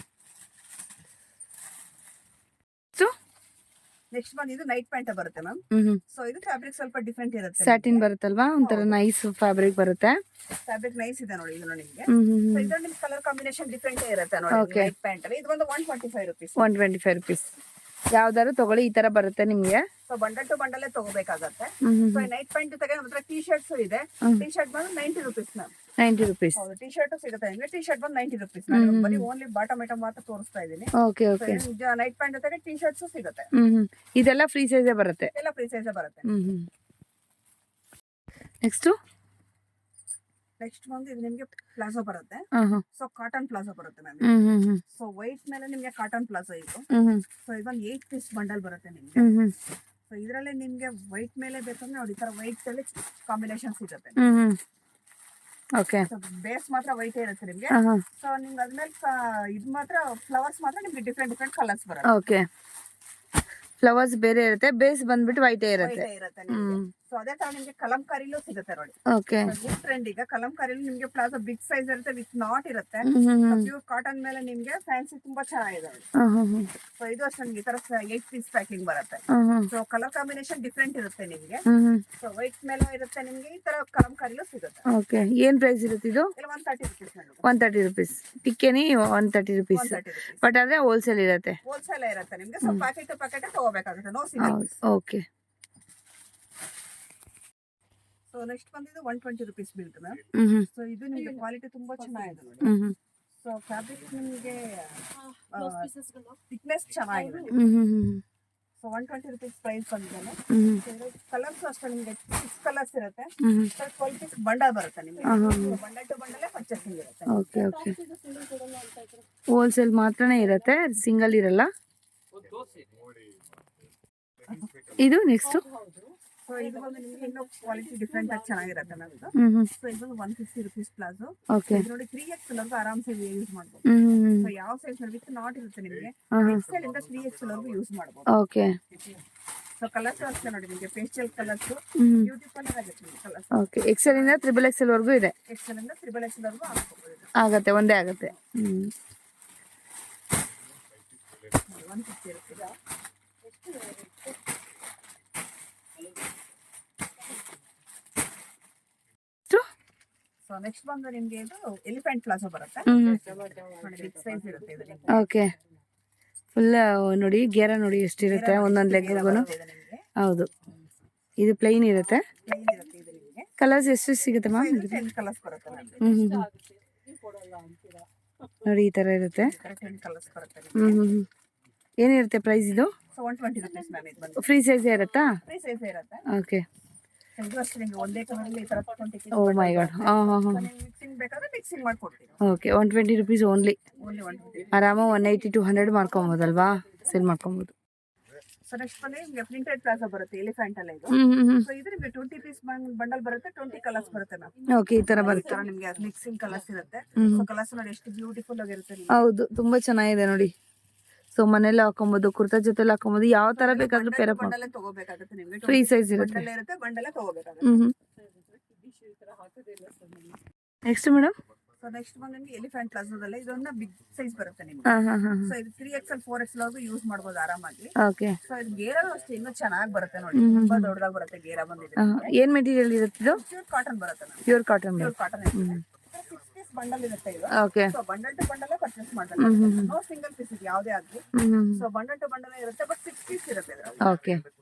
[SPEAKER 1] So
[SPEAKER 2] next ಬಂದು ಇದು ನೈಟ್ ಪ್ಯಾಂಟ್ ಬರುತ್ತೆ ಮ್ಯಾಮ್. ಸೊ ಇದು ಫ್ಯಾಬ್ರಿಕ್ ಸ್ವಲ್ಪ ಡಿಫ್ರೆಂಟ್ ಇರುತ್ತೆ.
[SPEAKER 1] ಸ್ಯಾಟಿನ್ ಬರುತ್ತಲ್ವಾ, ಒಂಥರ ನೈಸ್ ಫ್ಯಾಬ್ರಿಕ್ ಬರುತ್ತೆ.
[SPEAKER 2] ಫ್ಯಾಬ್ರಿಕ್ ನೈಸ್ ಇದೆ ನೋಡಿ ಇದು ನಿಮಗೆ. ಸೊ ಇದರಲ್ಲಿ ನಿಮ್ಗೆ ಕಲರ್ ಕಾಂಬಿನೇಷನ್ ಡಿಫ್ರೆಂಟ್ ಇರುತ್ತೆ ನೋಡಿ ನೈಟ್ ಪ್ಯಾಂಟ್ ಅಲ್ಲಿ. ಇದು ಬಂದು 125 rupees.
[SPEAKER 1] 125 rupees. ಯಾವ್ದಾದ್ರು ತಗೊಳ್ಳಿ, ಈ ತರ ಬರುತ್ತೆ ನಿಮ್ಗೆ.
[SPEAKER 2] ಸೊ ಬಂಡಲ್ ಟು ಬಂಡಲ್ ತಗೋಬೇಕಾಗತ್ತೆ. ಸೊ ನೈಟ್ ಪ್ಯಾಂಟ್ ತಗೊಂಡು ನಮ್ಮ ಹತ್ರ ಟಿ ಶರ್ಟ್ಸ್ ಇದೆ. ಟಿ ಶರ್ಟ್ ಬಂದು 90 rupees ಮ್ಯಾಮ್.
[SPEAKER 1] 90 rupees.
[SPEAKER 2] ಹೌದು, ಟಿ ಶರ್ಟ್ ಸಿಗುತ್ತೆ ನಿಮಗೆ. ಟಿ ಶರ್ಟ್ ಬಂದು 90 rupees. ಬರೀ ಓನ್ಲಿ ಬಾಟಮ್ ಐಟಮ್ ಮಾತ್ರ ತೋರಿಸ್ತಾ ಇದ್ದೀನಿ.
[SPEAKER 1] Okay okay.
[SPEAKER 2] ನೈಟ್ ಪ್ಯಾಂಟ್ ಜೊತೆಗೆ ಟಿ ಶರ್ಟ್ಸ್ ಸಿಗುತ್ತೆ.
[SPEAKER 1] ಇದೆಲ್ಲ ಫ್ರೀ ಸೈಜ್ ಬರುತ್ತೆ.
[SPEAKER 2] ಎಲ್ಲ ಫ್ರೀ ಸೈಜ್ ಬರುತ್ತೆ.
[SPEAKER 1] ನೆಕ್ಸ್ಟ್
[SPEAKER 2] ಬಂದು ಇದು ನಿಮ್ಗೆ ಪ್ಲಾಜೋ ಬರುತ್ತೆ. ಸೊ ಕಾಟನ್ ಪ್ಲಾಜೋ ಬರುತ್ತೆ ಮ್ಯಾಮ್. ಸೊ ವೈಟ್ ಮೇಲೆ ನಿಮ್ಗೆ ಕಾಟನ್ ಪ್ಲಾಜೋ ಇದು. ಸೊ ಇದೊಂದು 8 ಪೀಸ್ ಬಂಡಲ್ ಬರುತ್ತೆ ನಿಮ್ಗೆ. ಸೊ ಇದರಲ್ಲಿ ನಿಮ್ಗೆ ವೈಟ್ ಮೇಲೆ ಬೇಕಂದ್ರೆ ನೋಡಿ ಈ ತರ ವೈಟ್ ಅಲ್ಲಿ ಕಾಂಬಿನೇಷನ್ ಸಿಗುತ್ತೆ.
[SPEAKER 1] ಓಕೆ.
[SPEAKER 2] ಬೇಸ್ ಮಾತ್ರ ವೈಟ್ ಇರುತ್ತೆ ನಿಮ್ಗೆ. ಸೊ ನಿಮ್ಗೆ ಅದ್ಮೇಲೆ ಇದು ಮಾತ್ರ ಫ್ಲವರ್ಸ್ ಮಾತ್ರ ನಿಮ್ಗೆ ಡಿಫ್ರೆಂಟ್ ಕಲರ್ಸ್ ಬರುತ್ತೆ.
[SPEAKER 1] ಓಕೆ. ಫ್ಲವರ್ಸ್ ಬೇರೆ ಇರುತ್ತೆ, ಬೇಸ್ ಬಂದ್ಬಿಟ್ಟು ವೈಟ್ ಇರುತ್ತೆ.
[SPEAKER 2] ಸೊ ಅದೇ ತರ ನಿಮ್ಗೆ ಕಲಂಕಾರಿಲೂ ಸಿಗುತ್ತೆ ನೋಡಿ.
[SPEAKER 1] ಓಕೆ.
[SPEAKER 2] ಟ್ರೆಂಡ್ ಈಗ ಕಲಂಕಾರಿಲಿ ನಿಮ್ಗೆ ಪ್ಲಾಜೋ ಬಿಗ್ ಸೈಜ್ ಇರುತ್ತೆ, ವಿತ್ ನಾಟ್ ಇರುತ್ತೆ. ಪ್ಯೂರ್ ಕಾಟನ್ ಮೇಲೆ ನಿಮ್ಗೆ ಫ್ಯಾನ್ಸಿ ತುಂಬಾ ಚೆನ್ನಾಗಿದೆ. ಸೊ ಇದು ಅಷ್ಟೇ ನಿಮ್ಗೆ ಈ ತರ 8 ಪೀಸ್ ಪ್ಯಾಕಿಂಗ್ ಬರುತ್ತೆ. ಸೊ ಕಲರ್ ಕಾಂಬಿನೇಷನ್ ಡಿಫ್ರೆಂಟ್ ಇರುತ್ತೆ ನಿಮ್ಗೆ. ಸೊ ವೈಟ್ ಮೇಲೆ ಇರುತ್ತೆ ನಿಮ್ಗೆ, ಈ ತರ ಕಲಂಕಾರಿಲೂ ಸಿಗುತ್ತೆ.
[SPEAKER 1] ಓಕೆ. ಏನ್ ಪ್ರೈಸ್ ಇರುತ್ತೆ ಇದು?
[SPEAKER 2] 130 rupees.
[SPEAKER 1] 130 rupees. ಟಿಕ್ಕೇನಿ 130 rupees. ಬಟ್ ಆದ್ರೆ ಹೋಲ್ಸೇಲ್ ಇರುತ್ತೆ.
[SPEAKER 2] ಹೋಲ್ಸೇಲ್ ಇರುತ್ತೆ ನಿಮ್ಗೆ. ಸೊ ಪ್ಯಾಕೆಟ್ ತಗೋಬೇಕಾಗುತ್ತೆ, no single piece.
[SPEAKER 1] Okay.
[SPEAKER 2] So next ಬಂದಿದ್ದು 120 rupees ಬೀಳುತ್ತೆ ಮ್ಯಾಮ್. ಸೊ ಇದು ನಿಮ್ಗೆ ಕ್ವಾಲಿಟಿ ತುಂಬಾ ಚೆನ್ನಾಗಿದೆ ನೋಡಿ. ಸೊ ಫ್ಯಾಬ್ರಿಕ್ ನಿಮ್ಗೆ ಥಿಕ್ನೆಸ್ ಚೆನ್ನಾಗಿದೆ.
[SPEAKER 1] ಹ್ಮ್ ಹ್ಮ್ ಹ್ಮ್
[SPEAKER 2] ಸೊ 120 ರುಪೀಸ್ ಪ್ರೈಸ್ ಬಂದಿದೆ.
[SPEAKER 1] ಹ್ಮ್
[SPEAKER 2] ಕಲರ್ಸ್ ಅಷ್ಟೇ ನಿಮಗೆ 6 ಕಲರ್ಸ್ ಇರುತ್ತೆ.
[SPEAKER 1] ಹ್ಮ್
[SPEAKER 2] 12 ಪೀಸ್ ಬಂಡಲ್ ಬರುತ್ತೆ ನಿಮಗೆ. ಬಂಡಲ್ ಟು ಬಂಡಲ್ ಪರ್ಚೇಸಿಂಗ್ ಇರುತ್ತೆ.
[SPEAKER 1] Okay okay. ಹೋಲ್ಸೇಲ್ ಮಾತ್ರನೇ ಇರುತ್ತೆ, ಸಿಂಗಲ್ ಇರಲ್ಲ. ಇದು ನೆಕ್ಸ್ಟ್.
[SPEAKER 2] ಸೊ ಇದು ಬಂದು ನಿಮಗೆ ಇನ್ನೂ ಕ್ವಾಲಿಟಿ ಡಿಫ್ರೆಂಟ್ ಆಗಿ ಚೆನ್ನಾಗಿರುತ್ತೆ ನಮ್ದು. ಸೊ ಇದು 150 ರುಪೀಸ್ ಪ್ಲಾಜೋ.
[SPEAKER 1] ಓಕೆ.
[SPEAKER 2] ಇದು ನೋಡಿ 3XL ವರ್ಗು ಆರಾಮ್ಸೆ ಯೂಸ್ ಮಾಡ್ಬೋದು.
[SPEAKER 1] ಹ್ಮ್
[SPEAKER 2] ಸೊ ಯಾವ ಸೈಜ್ ವಿತ್ ನಾಟ್ ಇರುತ್ತೆ ನಿಮಗೆ. XL ಇಂದ 3XL ವರ್ಗು ಯೂಸ್ ಮಾಡ್ಬೋದು.
[SPEAKER 1] ಓಕೆ.
[SPEAKER 2] ಸೊ ಕಲರ್ಸ್ ಅಷ್ಟೇ ನೋಡಿ ನಿಮಗೆ ಪೇಸ್ಟಲ್ ಕಲರ್ಸ್ ಬ್ಯೂಟಿಫುಲ್ ಆಗುತ್ತೆ ಕಲರ್ಸ್.
[SPEAKER 1] ಓಕೆ. XL ಇಂದ XXL ವರ್ಗೂ ಇದೆ.
[SPEAKER 2] XL ಇಂದ XXL ವರ್ಗು ಹಾಕೋಬಹುದು.
[SPEAKER 1] ಆಗತ್ತೆ, ಒಂದೇ ಆಗತ್ತೆ.
[SPEAKER 2] 150 ಇರುತ್ತೆ. ಸೊ ನೆಕ್ಸ್ಟ್ ಬಂದು ನಿಮಗೆ ಇದು ಎಲಿಫೆಂಟ್ ಪ್ಲಾಜೋ ಬರುತ್ತೆ. ನೋಡಿ ಬಿಗ್ ಸೈಜ್ ಇರುತ್ತೆ ಇದು ನಿಮಗೆ.
[SPEAKER 1] ಓಕೆ. ಫುಲ್ ನೋಡಿ ಗೇರ ನೋಡಿ ಎಷ್ಟಿರುತ್ತೆ ಒಂದೊಂದು ಲೆಗ್ಗೂ. ಹೌದು, ಇದು ಪ್ಲೈನ್ ಇರುತ್ತೆ.
[SPEAKER 2] ಪ್ಲೈನ್ ಇರುತ್ತೆ ಇದು ನಿಮಗೆ.
[SPEAKER 1] ಕಲರ್ಸ್ ಎಷ್ಟು ಸಿಗುತ್ತೆ ಮ್ಯಾಮ್?
[SPEAKER 2] 10 ಕಲರ್ಸ್ ಬರುತ್ತೆ ನಮಗೆ.
[SPEAKER 1] ನೋಡಿ ಈ ತರ ಇರುತ್ತೆ.
[SPEAKER 2] 10 ಕಲರ್ಸ್ ಬರುತ್ತೆ ನಿಮಗೆ.
[SPEAKER 1] ಏನಿರುತ್ತೆ ಪ್ರೈಸ್ ಇದು?
[SPEAKER 2] ಸೊ 120 ರುಪೀಸ್ ಮ್ಯಾಮ್ ಇದು ಬಂದು.
[SPEAKER 1] ಫ್ರೀ ಸೈಜ್ ಇರುತ್ತಾ?
[SPEAKER 2] ಫ್ರೀ ಸೈಜ್ ಇರುತ್ತೆ.
[SPEAKER 1] ಓಕೆ.
[SPEAKER 2] ಇದು ಅಷ್ಟೇ ನಿಮಗೆ ಒಂದೇ ಕಲರ್ ಅಲ್ಲಿ ಈ ತರ 20 ಪೀಸ್.
[SPEAKER 1] ಓ ಮೈ ಗಾಡ್.
[SPEAKER 2] ಮಿಕ್ಸಿಂಗ್ ಬೇಕಾದ್ರೆ ಮಿಕ್ಸಿಂಗ್ ಮಾಡ್ಕೊಡ್ತೀವಿ.
[SPEAKER 1] ಓಕೆ. 120 rupees only.
[SPEAKER 2] ಓನ್ಲಿ 120.
[SPEAKER 1] ಆರಾಮ 180 to 100 ಮಾಡ್ಕೊಬೋದಲ್ವಾ? ಸೇಲ್ ಮಾಡ್ಕೊಬೋದು.
[SPEAKER 2] ಸೊ ನೆಕ್ಸ್ಟ್ ಬಂದ್ರೆ ನಿಮಗೆ ಪ್ರಿಂಟೆಡ್ ಪ್ಲಾಜೋ ಬರುತ್ತೆ ಎಲಿಫೆಂಟ್ ಅಲ್ಲ ಇದು. ಸೊ ಇದು ನಿಮಗೆ 20 ಪೀಸ್ ಬಂಡಲ್ ಬರುತ್ತೆ. 20 ಕಲರ್ಸ್ ಬರುತ್ತೆ ಮ್ಯಾಮ್.
[SPEAKER 1] ಓಕೆ. ಈ ತರ ಬರುತ್ತೆ.
[SPEAKER 2] ನಿಮಗೆ ಮಿಕ್ಸಿಂಗ್ ಕಲರ್ಸ್ ಇರುತ್ತೆ. ಸೊ ಕಲರ್ಸ್ ನೋಡಿ ಎಷ್ಟು ಬ್ಯೂಟಿಫುಲ್ ಆಗಿರುತ್ತೆ ನಿಮಗೆ.
[SPEAKER 1] ಹೌದು, ತುಂಬಾ ಚೆನ್ನಾಗಿದೆ ನೋಡಿ. ಸೊ ಮನೇಲಿ ಹಾಕೊಬಹುದು, ಕುರ್ತಾ ಜೊತೆಲಿ ಹಾಕೊಬಹುದು, ಯಾವ ತರ ಬೇಕಾದ್ರೂ ಪೇರಪ್ ಮಾಡಿ.
[SPEAKER 2] ಬಂಡಲ್ ತಗೋಬೇಕಾಗುತ್ತೆ ನಿಮಗೆ.
[SPEAKER 1] ಫ್ರೀ ಸೈಜ್ ಇರುತ್ತೆ.
[SPEAKER 2] ಬಂಡಲ್ ಇರುತ್ತೆ, ಬಂಡಲ್ ತಗೋಬೇಕಾಗುತ್ತೆ.
[SPEAKER 1] Next madam.
[SPEAKER 2] ಸೊ ನೆಕ್ಸ್ಟ್ ಬಂದು ನಿಮಗೆ ಎಲಿಫೆಂಟ್ ಪ್ಲಾಜೋದಲ್ಲಿ ಇದೊಂದು ಬಿಗ್ ಸೈಜ್ ಬರುತ್ತೆ ನಿಮಗೆ. ಸೊ ಇದು 3XL 4XL ವರೆಗೂ ಯೂಸ್ ಮಾಡಬಹುದು ಆರಾಮಾಗಿ.
[SPEAKER 1] ಓಕೆ.
[SPEAKER 2] ಸೊ ಇದು ಗೇರ ಅಷ್ಟೇ ಇನ್ನೂ ಚೆನ್ನಾಗಿ ಬರುತ್ತೆ ನೋಡಿ. ತುಂಬಾ ದೊಡ್ಡದಾಗಿ ಬರುತ್ತೆ ಗೇರ ಬಂದಿದೆ.
[SPEAKER 1] ಏನ್ ಮೆಟೀರಿಯಲ್ ಇರುತ್ತೆ ಇದು?
[SPEAKER 2] ಪ್ಯೂರ್ ಕಾಟನ್ ಬರುತ್ತೆ.
[SPEAKER 1] Pure cotton.
[SPEAKER 2] ಪ್ಯೂರ್ ಕಾಟನ್ ಇರುತ್ತೆ. 6 ಪೀಸ್ ಬಂಡಲ್ ಇರುತ್ತೆ ಇದು.
[SPEAKER 1] Okay.
[SPEAKER 2] So bundle to bundle purchase ಮಾಡಬೇಕು. ನೋ ಸಿಂಗಲ್ ಪೀಸ್ ಇದು ಯಾವುದೇ ಆಗಲಿ. ಸೊ ಬಂಡಲ್ ಟು ಬಂಡಲ್ ಇರುತ್ತೆ, ಬಟ್ 6 ಪೀಸ್ ಇರುತ್ತೆ ಇದರಲ್ಲಿ.
[SPEAKER 1] ಓಕೆ.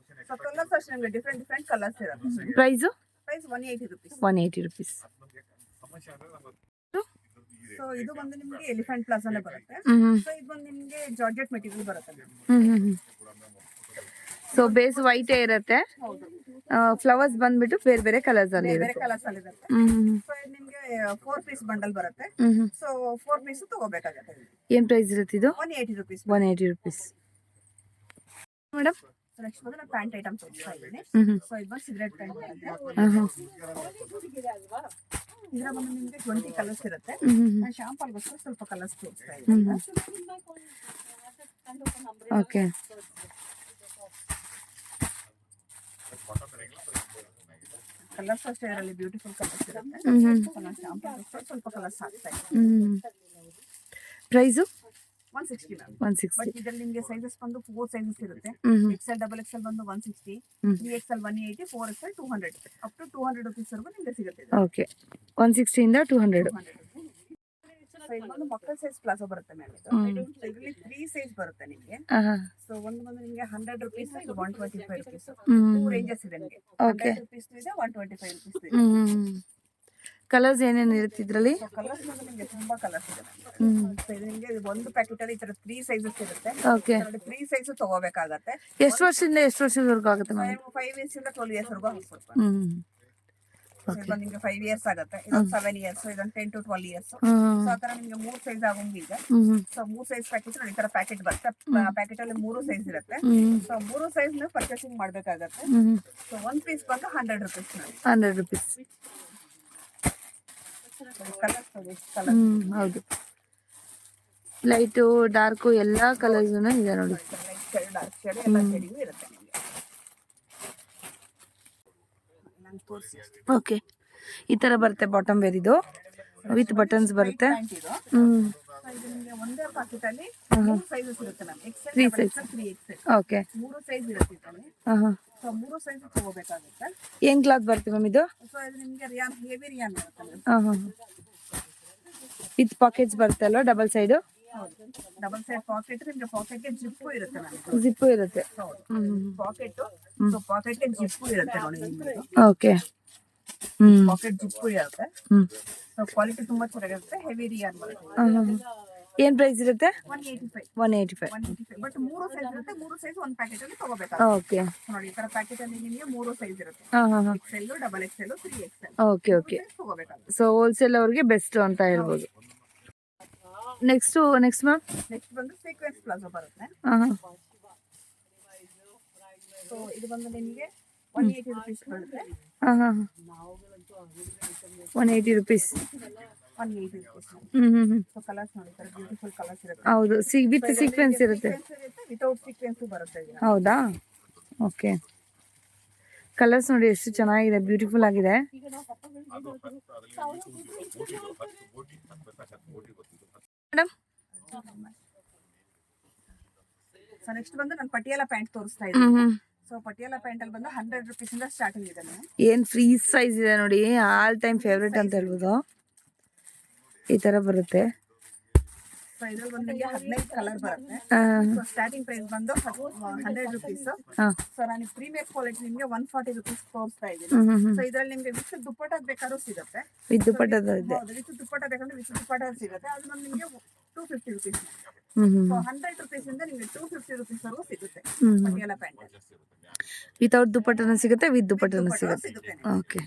[SPEAKER 2] ಸೊ ಕಲರ್ಸ್ ಅಷ್ಟೇ ನಿಮಗೆ ಡಿಫ್ರೆಂಟ್ ಕಲರ್ಸ್ ಇರುತ್ತೆ.
[SPEAKER 1] Price
[SPEAKER 2] 180 rupees.
[SPEAKER 1] 180 ರುಪೀಸ್.
[SPEAKER 2] ಸೊ ಇದು ಬಂದು ನಿಮಗೆ ಎಲಿಫೆಂಟ್ ಪ್ಲಾಜಾನೇ ಬರುತ್ತೆ. ಸೊ ಇದು ಬಂದು ನಿಮಗೆ ಜಾರ್ಜೆಟ್ ಮೆಟೀರಿಯಲ್ ಬರುತ್ತೆ.
[SPEAKER 1] ಸೊ ಬೇಸ್ ವೈಟ್ ಇರುತ್ತೆ.
[SPEAKER 2] ಹೌದು.
[SPEAKER 1] ಫ್ಲವರ್ಸ್ ಬಂದ್ಬಿಟ್ಟು ಬೇರೆ ಬೇರೆ ಕಲರ್ಸ್ ಅಲ್ಲಿ
[SPEAKER 2] ಬೇರೆ
[SPEAKER 1] ಇರುತ್ತೆ.
[SPEAKER 2] ಕಲರ್ಸ್ ಅಲ್ಲಿ ಇರುತ್ತೆ. ಸೊ ಇದು ನಿಮಗೆ 4 ಪೀಸ್ ಬಂಡಲ್ ಬರುತ್ತೆ. ಸೊ 4 ಪೀಸ್ ತಗೋಬೇಕಾಗುತ್ತೆ.
[SPEAKER 1] ಏನ್ ಪ್ರೈಸ್ ಇರುತ್ತೆ ಇದು?
[SPEAKER 2] 180 ರುಪೀಸ್.
[SPEAKER 1] 180 ರುಪೀಸ್. ಮೇಡಮ್
[SPEAKER 2] ನೆಕ್ಸ್ಟ್ ಬಂದ್ರೆ ಪ್ಯಾಂಟ್ ಐಟಮ್ ತೋರಿಸ್ತಾ ಇದ್ದೀನಿ. ಸೊ ಇದು ಬಂದು ಸಿಗರೇಟ್ ಪ್ಯಾಂಟ್ ಬರುತ್ತೆ. ಇದರ ಬಂದು ನಿಮಗೆ 20 ಕಲರ್ಸ್ ಇರುತ್ತೆ. ನಾನು ಶಾಂಪಲ್ಗೋಸ್ಕರ ಸ್ವಲ್ಪ ಕಲರ್ಸ್ ತೋರಿಸ್ತಾ ಇದ್ದೀನಿ.
[SPEAKER 1] ಓಕೆ.
[SPEAKER 2] ಕಲರ್ಸ್ ಅಷ್ಟೇ ಇದರಲ್ಲಿ ಬ್ಯೂಟಿಫುಲ್ ಕಲರ್ಸ್ ಇರುತ್ತೆ. ನಾನು ಶಾಂಪಲ್ಗೋಸ್ಕರ ಸ್ವಲ್ಪ ಕಲರ್ಸ್ ಹಾಕ್ತಾ
[SPEAKER 1] ಇದ್ದೀನಿ. Price
[SPEAKER 2] 160 ma'am.
[SPEAKER 1] 160.
[SPEAKER 2] ಬಟ್ ಇದರಲ್ಲಿ ನಿಮಗೆ ಸೈಜಸ್ ಬಂದು 4 ಸೈಜಸ್ ಇರುತ್ತೆ. XL XXL ಬಂದು 160, 3XL 180, 4XL 200, up to 200 rupees ವರೆಗೂ ನಿಮಗೆ ಸಿಗುತ್ತೆ.
[SPEAKER 1] ಓಕೆ. 160 ಇಂದ 200.
[SPEAKER 2] ಸೊ ಇದು ಬಂದು ಮಕ್ಕಳ ಸೈಜ್ ಪ್ಲಾಜೋ ಬರುತ್ತೆ ಮ್ಯಾಮ್. ಇದರಲ್ಲಿ 3 ಸೈಜ್ ಬರುತ್ತೆ ನಿಮಗೆ. ಸೊ ಒಂದು ಬಂದು ನಿಮಗೆ 100 ರುಪೀಸ್, ಇದು 125 ರುಪೀಸ್. 2 ರೇಂಜಸ್ ಇದೆ ನಿಮಗೆ. 100 ರುಪೀಸ್ ಇದೆ, 125 ರುಪೀಸ್ ಇದೆ.
[SPEAKER 1] ಕಲರ್ಸ್ ಏನೇನು ಇರುತ್ತೆ ಇದರಲ್ಲಿ?
[SPEAKER 2] ಕಲರ್ಸ್ ಬಂದು ನಿಮಗೆ ತುಂಬಾ ಕಲರ್ಸ್ ಇದೆ. ಸೊ ಇದು ನಿಮಗೆ ಒಂದು ಪ್ಯಾಕೆಟ್ ಅಲ್ಲಿ ಈ ತರ 3 ಸೈಜಸ್ ಇರುತ್ತೆ.
[SPEAKER 1] ಓಕೆ.
[SPEAKER 2] 3 ಸೈಜ್ ತಗೋಬೇಕಾಗತ್ತೆ.
[SPEAKER 1] ಎಷ್ಟು ವರ್ಷದಿಂದ ಎಷ್ಟು ವರ್ಷದವರೆಗೂ ಆಗುತ್ತೆ ಮ್ಯಾಮ್?
[SPEAKER 2] 5 ಇಯರ್ಸ್ ಇಂದ 12 ಇಯರ್ಸ್ ವರೆಗೂ ಹಾಕ್ಕೊಡ್ತಾರೆ. ಇದು ನಿಮಗೆ 5 ಇಯರ್ಸ್ ಆಗುತ್ತೆ. ಇದೊಂದು 7 ಇಯರ್ಸ್, ಇದೊಂದು 10 to 12 ಇಯರ್ಸ್. ಸೊ ಆ ತರ ನಿಮಗೆ 3 ಸೈಜ್ ಆಗೋಂಗಿದೆ. ಸೊ 3 ಸೈಜ್ ಪ್ಯಾಕೆಟ್ ನೋಡಿ, ಈ ತರ ಪ್ಯಾಕೆಟ್ ಬರುತ್ತೆ. ಪ್ಯಾಕೆಟ್ ಅಲ್ಲಿ 3 ಸೈಜ್ ಇರುತ್ತೆ. ಸೊ 3 ಸೈಜ್ ನೀವು ಪರ್ಚೇಸಿಂಗ್ ಮಾಡ್ಬೇಕಾಗತ್ತೆ. ಸೊ 1 ಪೀಸ್ ಬಂದು 100 ರುಪೀಸ್.
[SPEAKER 1] 100 ರುಪೀಸ್.
[SPEAKER 2] ಕಲರ್ಸ್ ನೋಡಿ, ಕಲರ್
[SPEAKER 1] ಹೌದು. ಲೈಟು ಡಾರ್ಕು ಎಲ್ಲಾ ಕಲರ್ಸ್ ಇದೆ ನೋಡಿ.
[SPEAKER 2] ಲೈಟ್ ಶೇಡ್, ಡಾರ್ಕ್ ಶೇಡ್ ಎಲ್ಲ ಶೇಡಿಂಗ್ ಇರುತ್ತೆ ನಿಮಗೆ. ನಾನು ತೋರಿಸಿ.
[SPEAKER 1] ಓಕೆ. ಈ ತರ ಬರುತ್ತೆ ಬಾಟಮ್ ವೇರ್. ಇದು ವಿತ್ ಬಟನ್ಸ್ ಬರುತ್ತೆ.
[SPEAKER 2] ಇದು ನಿಮಗೆ ಒಂದೇ ಪ್ಯಾಕೆಟ್ ಅಲ್ಲಿ 3 ಸೈಜಸ್ ಇರುತ್ತೆ ma'am. XL, 3XL.
[SPEAKER 1] Okay.
[SPEAKER 2] 3 size ಇರುತ್ತೆ ಇದರಲ್ಲಿ. ಸೊ 3 ಸೈಜ್ ತಗೋಬೇಕಾಗುತ್ತೆ.
[SPEAKER 1] ಏನ್ ಕ್ಲಾತ್ ಬರುತ್ತೆ ಮ್ಯಾಮ್ ಇದು?
[SPEAKER 2] ಸೊ ಇದು ನಿಮಗೆ ರಿಯಾನ್, ಹೆವಿ ರಿಯಾನ್ ಬರುತ್ತೆ.
[SPEAKER 1] ವಿತ್ ಪಾಕೆಟ್ಸ್ ಬರುತ್ತೆ ಅಲ್ವಾ, double side?
[SPEAKER 2] Double side pocket. ನಿಮಗೆ ಪಾಕೆಟ್ಗೆ ಜಿಪ್ಪು ಇರುತ್ತೆ ಮ್ಯಾಮ್.
[SPEAKER 1] ಜಿಪ್ಪು ಇರುತ್ತೆ.
[SPEAKER 2] ಪಾಕೆಟ್. ಸೊ ಪಾಕೆಟ್ಗೆ ಜಿಪ್ಪು ಇರುತ್ತೆ ನೋಡಿ ನಿಮಗೆ.
[SPEAKER 1] ಓಕೆ.
[SPEAKER 2] ಪಾಕೆಟ್ ಜಿಪ್ಪು ಇರುತ್ತೆ. ಸೊ ಕ್ವಾಲಿಟಿ ತುಂಬಾ ಚೆನ್ನಾಗಿರುತ್ತೆ. ಹೆವಿ ರಿಯಾನ್ ಬರುತ್ತೆ.
[SPEAKER 1] ಏನ್ ಪ್ರೈಸ್ ಇರುತ್ತೆ?
[SPEAKER 2] 185.
[SPEAKER 1] 185.
[SPEAKER 2] 185 ಬಟ್ 3 ಸೈಜ್ ಇರುತ್ತೆ, 3 ಸೈಜ್ ಒಂದು ಪ್ಯಾಕೆಟ್ ಅಲ್ಲಿ ತಗೋಬೇಕಾಗುತ್ತೆ.
[SPEAKER 1] ಓಕೆ.
[SPEAKER 2] ನೋಡಿ ಈ ತರ ಪ್ಯಾಕೆಟ್ ಅಲ್ಲಿ ನಿಮಗೆ 3 ಸೈಜ್ ಇರುತ್ತೆ,
[SPEAKER 1] ಹಾ ಹಾ ಹಾ.
[SPEAKER 2] XL, double XL, 3XL.
[SPEAKER 1] Okay okay.
[SPEAKER 2] ತಗೋಬೇಕಾಗುತ್ತೆ.
[SPEAKER 1] ಸೊ ಹೋಲ್ಸೇಲ್ ಅವ್ರಿಗೆ ಬೆಸ್ಟ್ ಅಂತ ಹೇಳ್ಬೋದು. ನೆಕ್ಸ್ಟ್ ಮ್ಯಾಮ್
[SPEAKER 2] ನೆಕ್ಸ್ಟ್ ಬಂದು ಸೀಕ್ವೆನ್ಸ್ ಪ್ಲಾಜೋ ಬರುತ್ತೆ. ಸೊ ಇದು ಬಂದು ನಿಮಗೆ 180 ರುಪೀಸ್ ಬರುತ್ತೆ.
[SPEAKER 1] 180 ರುಪೀಸ್.
[SPEAKER 2] 180 ರುಪೀಸ್. ಸೊ ಕಲರ್ಸ್ ನೋಡಿ ಸರ್, ಬ್ಯೂಟಿಫುಲ್ ಕಲರ್ಸ್ ಇರುತ್ತೆ.
[SPEAKER 1] ಹೌದು, ವಿತ್ ಸೀಕ್ವೆನ್ಸ್ ಇರುತ್ತೆ.
[SPEAKER 2] ವಿತೌಟ್ ಸೀಕ್ವೆನ್ಸ್ ಬರುತ್ತೆ ಇದು.
[SPEAKER 1] ಹೌದಾ? ಓಕೆ. ಕಲರ್ಸ್ ನೋಡಿ ಎಷ್ಟು ಚೆನ್ನಾಗಿದೆ, ಬ್ಯೂಟಿಫುಲ್ ಆಗಿದೆ. ಮೇಡಮ್
[SPEAKER 2] ಸೊ ನೆಕ್ಸ್ಟ್ ಬಂದು ನಾನು ಪಟಿಯಾಲ ಪ್ಯಾಂಟ್ ತೋರಿಸ್ತಾ ಇದ್ದೀನಿ. ಸೊ ಪಟಿಯಾಲ ಪ್ಯಾಂಟ್ ಅಲ್ಲಿ ಬಂದು 100 ರುಪೀಸ್ ಇಂದ ಸ್ಟಾರ್ಟಿಂಗ್ ಇದೆ.
[SPEAKER 1] ಏನ್ ಫ್ರೀ ಸೈಜ್ ಇದೆ ನೋಡಿ, ಆಲ್ ಟೈಮ್ ಫೇವ್ರೇಟ್ ಅಂತ ಹೇಳ್ಬೋದು. ಈ ತರ ಬರುತ್ತೆ.
[SPEAKER 2] ಸೊ ಇದ್ರಲ್ಲಿ ಬಂದು ನಿಮಗೆ 15 ಕಲರ್ ಬರುತ್ತೆ. ಸೊ ಸ್ಟಾರ್ಟಿಂಗ್ ಪ್ರೈಸ್ ಬಂದು 100 ರುಪೀಸ್. ಸೊ ನಾನು ಪ್ರೀಮಿಯರ್ ಕ್ವಾಲಿಟಿ ನಿಮಗೆ 140 ರುಪೀಸ್ ತೋರಿಸ್ತಾ ಇದ್ದೀನಿ. ಸೊ ಇದ್ರಲ್ಲಿ ನಿಮಗೆ ವಿತ್ ದುಪ್ಪಟ್ಟ ಬೇಕಾದ್ರೂ ಸಿಗುತ್ತೆ.
[SPEAKER 1] ವಿತ್ ದುಪ್ಪಟ್ಟದ ಇದೆ.
[SPEAKER 2] ವಿತ್ ದುಪ್ಪಟ್ಟ ಬೇಕಂದ್ರೆ ವಿತ್ ದುಪ್ಪಟ್ಟ ಸಿಗುತ್ತೆ. ಅದು ಬಂದು ನಿಮಗೆ 250 ರುಪೀಸ್. ಸೊ 100 ರುಪೀಸ್ ಇಂದ ನಿಮಗೆ 250 ರುಪೀಸ್ ವರೆಗೂ ಸಿಗುತ್ತೆ ಪಟಿಯಾಲ ಪ್ಯಾಂಟ್.
[SPEAKER 1] ವಿತೌಟ್ ದುಪ್ಪಟ್ಟನ ಸಿಗುತ್ತೆ, ವಿತ್ ದುಪ್ಪಟ್ಟನ ಸಿಗುತ್ತೆ. ಓಕೆ.